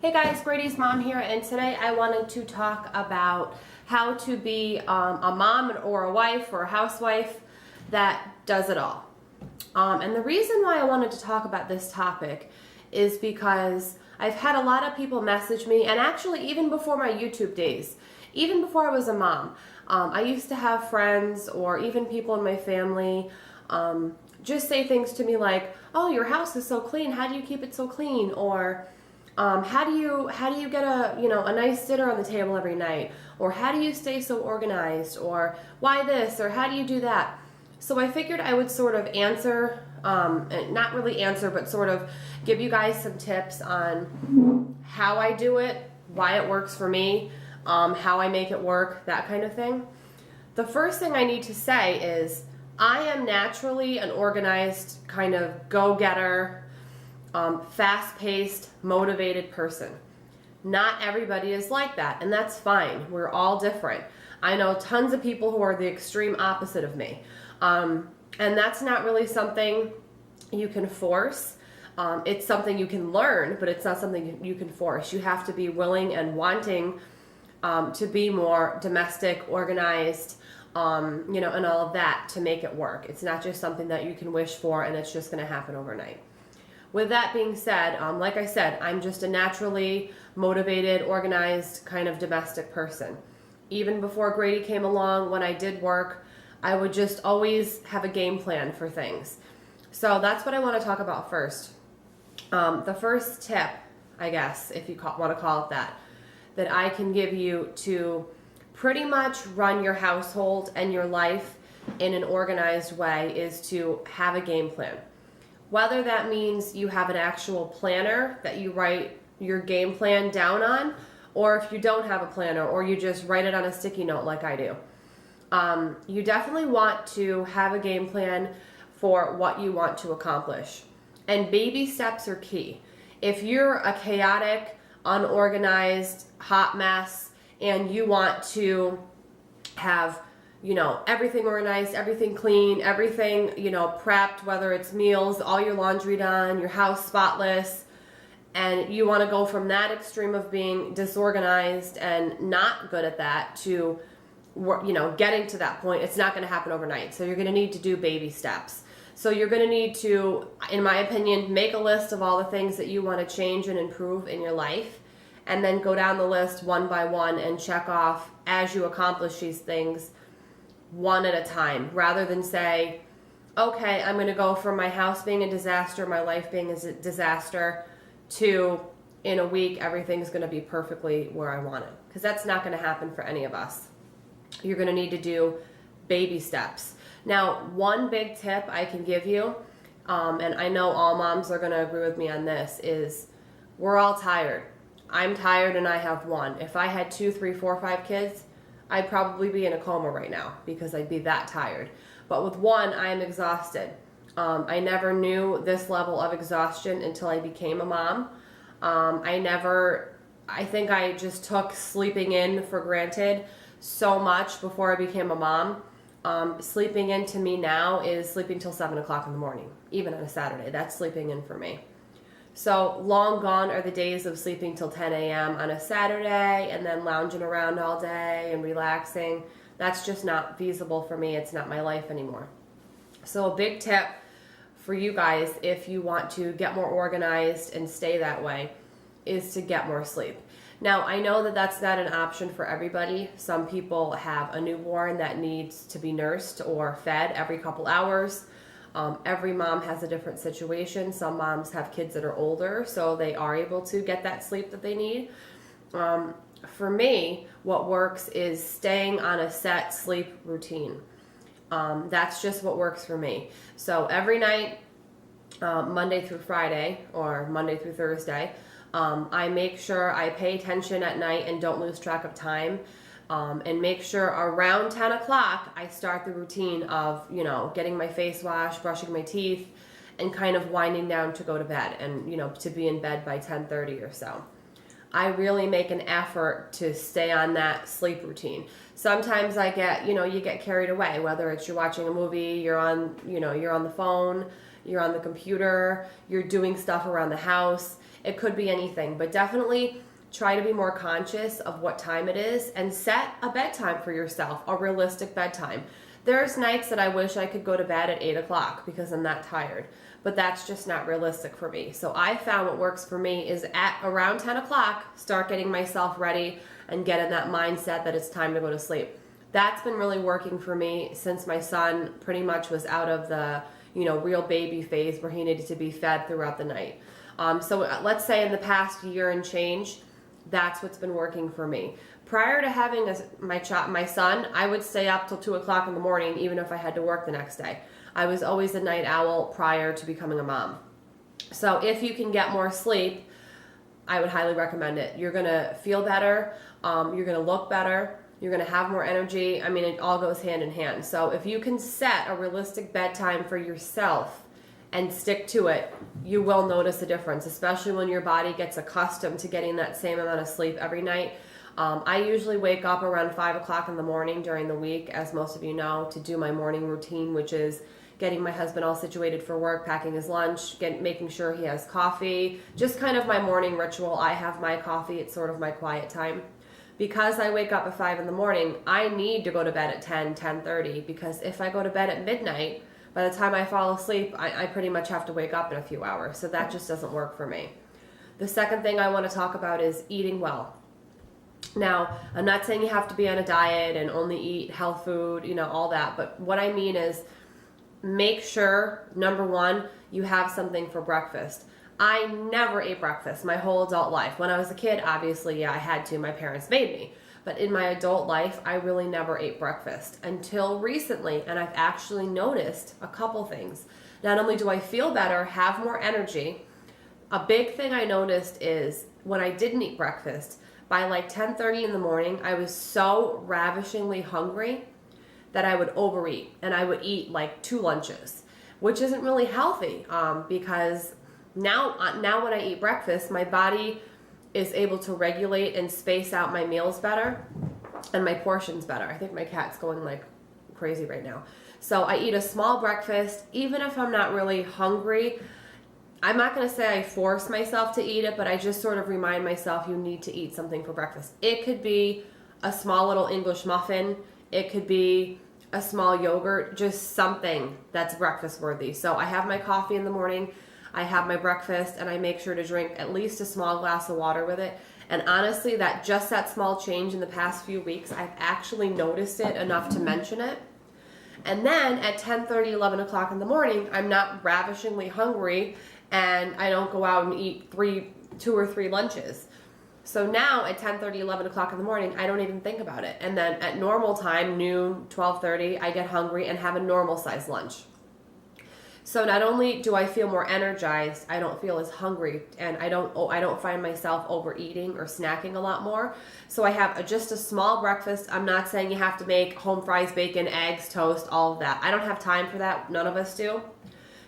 Hey guys, Grady's mom here, and today I wanted to talk about how to be a mom or a wife or a housewife that does it all. And the reason why I wanted to talk about this topic is because I've had a lot of people message me, and actually even before my YouTube days, even before I was a mom, I used to have friends or even people in my family just say things to me like, "Oh, your house is so clean. How do you keep it so clean?" Or how do you get a nice dinner on the table every night? Or how do you stay so organized? Or why this? Or how do you do that? So I figured I would sort of answer, not really answer, but sort of give you guys some tips on how I do it, why it works for me, how I make it work, that kind of thing. The first thing I need to say is I am naturally an organized kind of go-getter, fast-paced, motivated person. Not everybody is like that, and that's fine. We're all different. I know tons of people who are the extreme opposite of me, and that's not really something you can force. It's something you can learn, but it's not something you can force. You have to be willing and wanting to be more domestic, organized, and all of that to make it work. It's not just something that you can wish for and it's just going to happen overnight. With that being said, like I said, I'm just a naturally motivated, organized, kind of domestic person. Even before Grady came along, when I did work, I would just always have a game plan for things. So that's what I want to talk about first. The first tip, I guess, if you want to call it that I can give you to pretty much run your household and your life in an organized way is to have a game plan. Whether that means you have an actual planner that you write your game plan down on, or if you don't have a planner, or you just write it on a sticky note like I do. You definitely want to have a game plan for what you want to accomplish. And baby steps are key. If you're a chaotic, unorganized, hot mess, and you want to have everything organized, everything clean, everything, prepped, whether it's meals, all your laundry done, your house spotless, and you want to go from that extreme of being disorganized and not good at that to, getting to that point. It's not going to happen overnight. So you're going to need to do baby steps. So you're going to need to, in my opinion, make a list of all the things that you want to change and improve in your life, and then go down the list one by one and check off as you accomplish these things one at a time, rather than say, okay, I'm going to go from my house being a disaster, my life being a disaster, to in a week everything's going to be perfectly where I want it. Because that's not going to happen for any of us. You're going to need to do baby steps. Now, one big tip I can give you, and I know all moms are going to agree with me on this, is we're all tired. I'm tired and I have one. If I had 2, 3, 4, 5 kids, I'd probably be in a coma right now because I'd be that tired. But with one, I am exhausted. I never knew this level of exhaustion until I became a mom. I think I just took sleeping in for granted so much before I became a mom. Sleeping in to me now is sleeping till 7 o'clock in the morning, even on a Saturday. That's sleeping in for me. So long gone are the days of sleeping till 10 a.m. on a Saturday and then lounging around all day and relaxing. That's just not feasible for me. It's not my life anymore. So a big tip for you guys, if you want to get more organized and stay that way, is to get more sleep. Now, I know that that's not an option for everybody. Some people have a newborn that needs to be nursed or fed every couple hours. Every mom has a different situation. Some moms have kids that are older, so they are able to get that sleep that they need. For me, what works is staying on a set sleep routine. That's just what works for me. So every night, Monday through Friday or Monday through Thursday, I make sure I pay attention at night and don't lose track of time. And make sure around 10 o'clock I start the routine of, getting my face washed, brushing my teeth, and kind of winding down to go to bed and, to be in bed by 10:30 or so. I really make an effort to stay on that sleep routine. Sometimes I get, you get carried away, whether it's you're watching a movie, you're on the phone, you're on the computer, you're doing stuff around the house. It could be anything, but definitely try to be more conscious of what time it is and set a bedtime for yourself, a realistic bedtime. There's nights that I wish I could go to bed at 8 o'clock because I'm that tired, but that's just not realistic for me. So I found what works for me is at around 10 o'clock, start getting myself ready and get in that mindset that it's time to go to sleep. That's been really working for me since my son pretty much was out of the, real baby phase where he needed to be fed throughout the night. So let's say in the past year and change, that's what's been working for me. Prior to having my son, I would stay up till 2 o'clock in the morning, even if I had to work the next day. I was always a night owl prior to becoming a mom. So if you can get more sleep, I would highly recommend it. You're gonna feel better, you're gonna look better, you're gonna have more energy. I mean, it all goes hand in hand. So if you can set a realistic bedtime for yourself and stick to it, you will notice a difference, especially when your body gets accustomed to getting that same amount of sleep every night. I usually wake up around 5 o'clock in the morning during the week, as most of you know, to do my morning routine, which is getting my husband all situated for work, packing his lunch, making sure he has coffee, just kind of my morning ritual. I have my coffee, it's sort of my quiet time. Because I wake up at 5 in the morning, I need to go to bed at 10:30, because if I go to bed at midnight, by the time I fall asleep, I pretty much have to wake up in a few hours. So that just doesn't work for me. The second thing I want to talk about is eating well. Now, I'm not saying you have to be on a diet and only eat health food, all that. But what I mean is make sure, number one, you have something for breakfast. I never ate breakfast my whole adult life. When I was a kid, obviously, yeah, I had to. My parents made me. But in my adult life, I really never ate breakfast until recently, and I've actually noticed a couple things. Not only do I feel better, have more energy, a big thing I noticed is when I didn't eat breakfast, by like 10:30 in the morning, I was so ravishingly hungry that I would overeat, and I would eat like 2 lunches, which isn't really healthy because now when I eat breakfast, my body is able to regulate and space out my meals better and my portions better. I think my cat's going like crazy right now. So I eat a small breakfast, even if I'm not really hungry. I'm not going to say I force myself to eat it, but I just sort of remind myself you need to eat something for breakfast. It could be a small little English muffin. It could be a small yogurt, just something that's breakfast worthy. So I have my coffee in the morning, I have my breakfast, and I make sure to drink at least a small glass of water with it. And honestly, that small change in the past few weeks, I've actually noticed it enough to mention it. And then at 10:30, 11 o'clock in the morning, I'm not ravishingly hungry and I don't go out and eat 2 or 3 lunches. So now at 10:30, 11 o'clock in the morning, I don't even think about it. And then at normal time, noon, 12:30, I get hungry and have a normal size lunch. So not only do I feel more energized, I don't feel as hungry, and I don't find myself overeating or snacking a lot more. So I have just a small breakfast. I'm not saying you have to make home fries, bacon, eggs, toast, all of that. I don't have time for that. None of us do.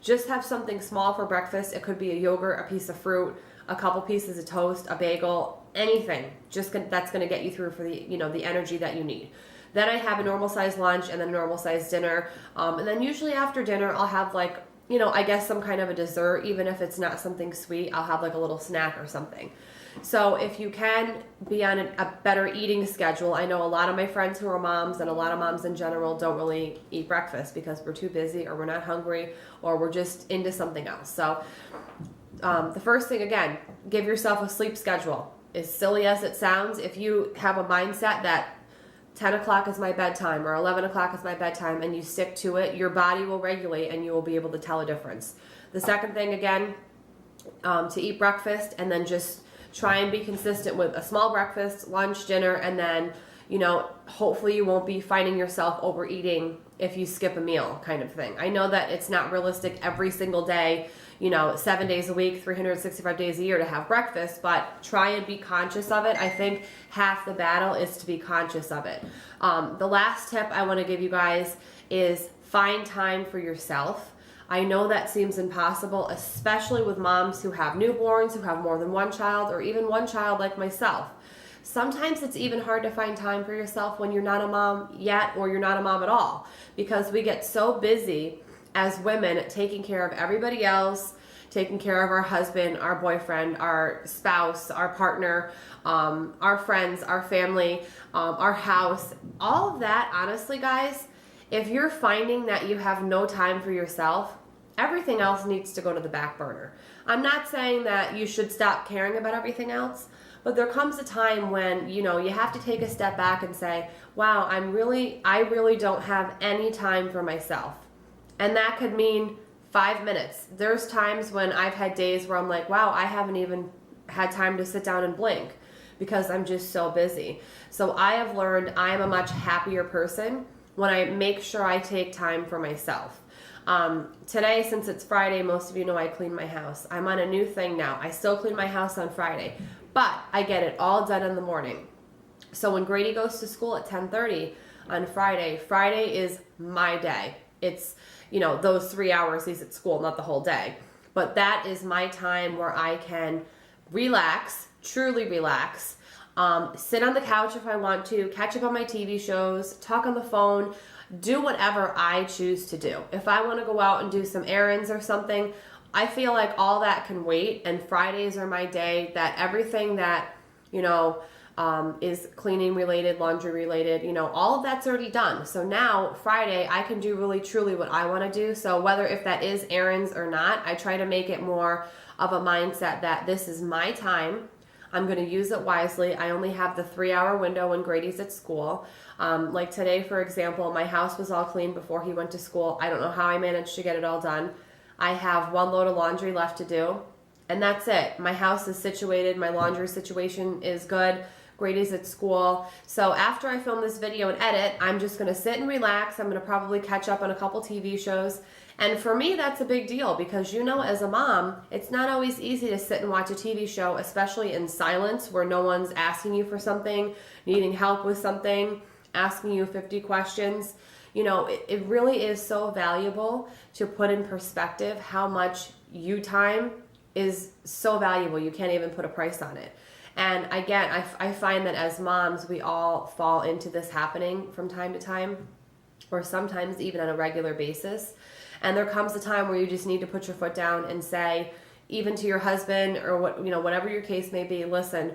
Just have something small for breakfast. It could be a yogurt, a piece of fruit, a couple pieces of toast, a bagel, anything. That's going to get you through for the energy that you need. Then I have a normal size lunch and then a normal size dinner. And then usually after dinner, I'll have I guess some kind of a dessert. Even if it's not something sweet, I'll have like a little snack or something. So if you can be on a better eating schedule, I know a lot of my friends who are moms and a lot of moms in general don't really eat breakfast because we're too busy or we're not hungry or we're just into something else. So the first thing, again, give yourself a sleep schedule. As silly as it sounds, if you have a mindset that 10 o'clock is my bedtime or 11 o'clock is my bedtime and you stick to it, your body will regulate and you will be able to tell a difference. The second thing, again, to eat breakfast and then just try and be consistent with a small breakfast, lunch, dinner, and then, hopefully you won't be finding yourself overeating if you skip a meal kind of thing. I know that it's not realistic every single day, 7 days a week, 365 days a year to have breakfast, but try and be conscious of it. I think half the battle is to be conscious of it. The last tip I want to give you guys is find time for yourself. I know that seems impossible, especially with moms who have newborns, who have more than one child, or even one child like myself. Sometimes it's even hard to find time for yourself when you're not a mom yet or you're not a mom at all, because we get so busy as women taking care of everybody else, taking care of our husband, our boyfriend, our spouse, our partner, our friends, our family, our house, all of that, honestly, guys, if you're finding that you have no time for yourself, everything else needs to go to the back burner. I'm not saying that you should stop caring about everything else, but there comes a time when, you have to take a step back and say, wow, I really don't have any time for myself. And that could mean 5 minutes. There's times when I've had days where I'm like, wow, I haven't even had time to sit down and blink because I'm just so busy. So I have learned I am a much happier person when I make sure I take time for myself. Today, since it's Friday, most of you know I clean my house. I'm on a new thing now. I still clean my house on Friday, but I get it all done in the morning. So when Grady goes to school at 10:30 on Friday is my day. It's, those 3 hours he's at school, not the whole day. But that is my time where I can relax, truly relax, sit on the couch if I want to, catch up on my TV shows, talk on the phone, do whatever I choose to do. If I want to go out and do some errands or something, I feel like all that can wait, and Fridays are my day that everything that, is cleaning related, laundry related, all of that's already done. So now Friday, I can do really truly what I want to do. So whether if that is errands or not, I try to make it more of a mindset that this is my time. I'm going to use it wisely. I only have the 3-hour window when Grady's at school. Like today, for example, my house was all clean before he went to school. I don't know how I managed to get it all done. I have 1 load of laundry left to do, and that's it. My house is situated. My laundry situation is good. Grady's at school. So after I film this video and edit, I'm just going to sit and relax. I'm going to probably catch up on a couple TV shows. And for me, that's a big deal because, as a mom, it's not always easy to sit and watch a TV show, especially in silence where no one's asking you for something, needing help with something, asking you 50 questions. It really is so valuable to put in perspective how much you time is so valuable. You can't even put a price on it. And again, I find that as moms, we all fall into this happening from time to time, or sometimes even on a regular basis. And there comes a time where you just need to put your foot down and say, even to your husband or whatever your case may be, listen,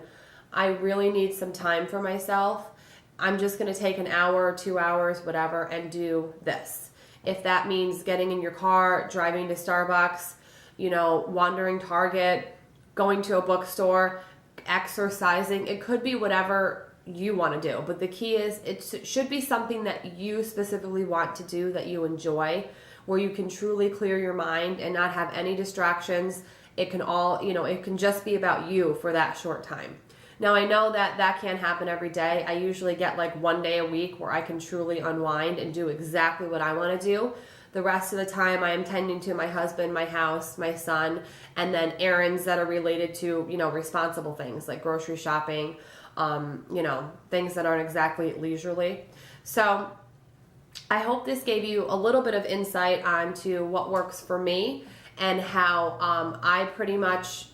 I really need some time for myself. I'm just going to take an hour, 2 hours, whatever, and do this. If that means getting in your car, driving to Starbucks, wandering Target, going to a bookstore, exercising, it could be whatever you want to do. But the key is it should be something that you specifically want to do, that you enjoy, where you can truly clear your mind and not have any distractions. It can all, it can just be about you for that short time. Now, I know that can't happen every day. I usually get like 1 day a week where I can truly unwind and do exactly what I want to do. The rest of the time I am tending to my husband, my house, my son, and then errands that are related to, responsible things like grocery shopping, things that aren't exactly leisurely. So I hope this gave you a little bit of insight onto what works for me and how I pretty much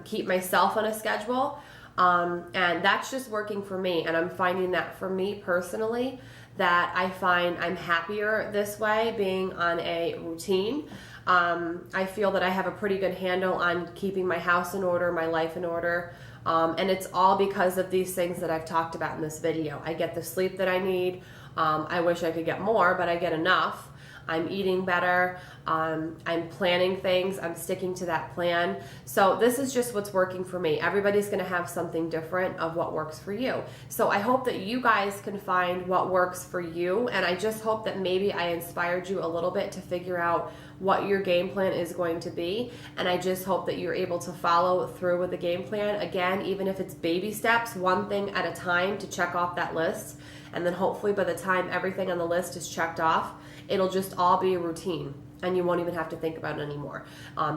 keep myself on a schedule. And that's just working for me. And I'm finding that for me personally, that I find I'm happier this way, being on a routine. I feel that I have a pretty good handle on keeping my house in order, my life in order. And it's all because of these things that I've talked about in this video. I get the sleep that I need. I wish I could get more, but I get enough. I'm eating better. I'm planning things. I'm sticking to that plan. So this is just what's working for me. Everybody's going to have something different of what works for you. So I hope that you guys can find what works for you. And I just hope that maybe I inspired you a little bit to figure out what your game plan is going to be. And I just hope that you're able to follow through with the game plan. Again, even if it's baby steps, one thing at a time to check off that list. And then hopefully by the time everything on the list is checked off, it'll just all be a routine and you won't even have to think about it anymore,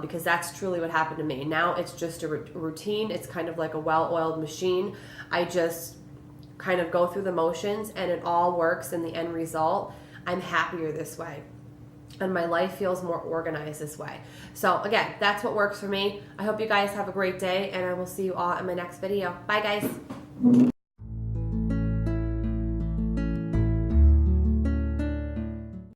because that's truly what happened to me. Now it's just a routine. It's kind of like a well-oiled machine. I just kind of go through the motions and it all works in the end result. I'm happier this way and my life feels more organized this way. So again, that's what works for me. I hope you guys have a great day and I will see you all in my next video. Bye guys.